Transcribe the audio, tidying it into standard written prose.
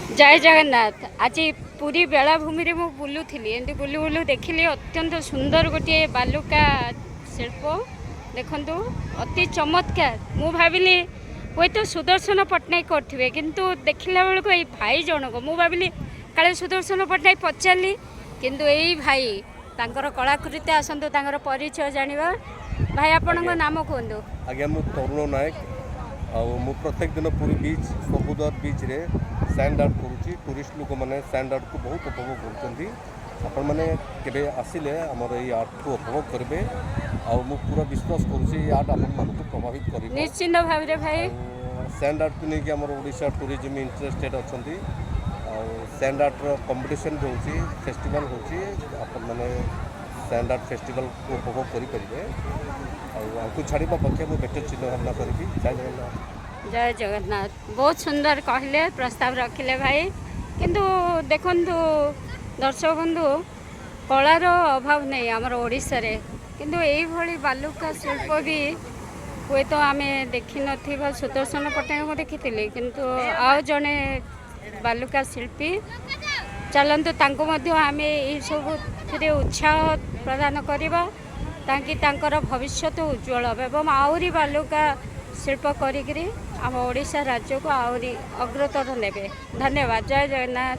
जय जगन्नाथ। आज पुरी बेलाभूमि रे मु बुलूली एमती बुलू बुलू देखिली अत्यंत सुंदर गोटे बालुका शिल्प देखु अति चमत्कार। मु भाविली हुए तो सुदर्शन पट्टनायक करथिबे किंतु देखिला बेलको ये भाई जनक मु भाविली काले सुदर्शन पट्टनायक पचारि किंतु यही भाई तांकर कलाकृति आसतु तांकर परिचय जानिबा। भाई आपनक नाम कहतु। आज्ञा मु तरुण नायक मु प्रत्येक दिन पूरी बीच सबुदर बीच रे सैंड आर्ट करुच्ची। टूरिस्ट लोक मैंने सैंड आर्ट को बहुत उपभोग कर मैंने केबे आसिले आमर ये आर्ट को उपभोग करेंगे। मु पूरा विश्वास करुच्ची आर्ट आप प्रभावित कर निश्चिंत भाव रे भाई सैंड आर्ट को लेकिन आमर ओडिशा टूरिज्म इंटरेस्टेड अच्छा सैंड आर्ट कंपटीशन जो फेस्टिवल होची आप मैंने सैंड आर्ट फेस्टिवल को उपभोग करेंगे। आपको छाड़ा पक्षे मुझे बेटर चिन्ह भावना करी। जय जगन्नाथ। जय जगन्नाथ। बहुत सुंदर कहले प्रस्ताव रखिले भाई किंतु देखंतु दर्शक बंधु कलार अभाव नहीं आमर ओडिशा रे किंतु यही भली बालुका शिल्प भी हुए तो आम देखी न सुदर्शन पट्टनायक देखी किंतु आउ जड़े बालुका शिल्पी चलतु तांको मध्य आम ये सब उत्साह प्रदान करवा ताकि तांकर भविष्य उज्ज्वल एवं आहरी बालुका शिल्प करी आम ओडिशा राज्य को आहरी अग्रतर नेबे। धन्यवाद। जय जगन्नाथ।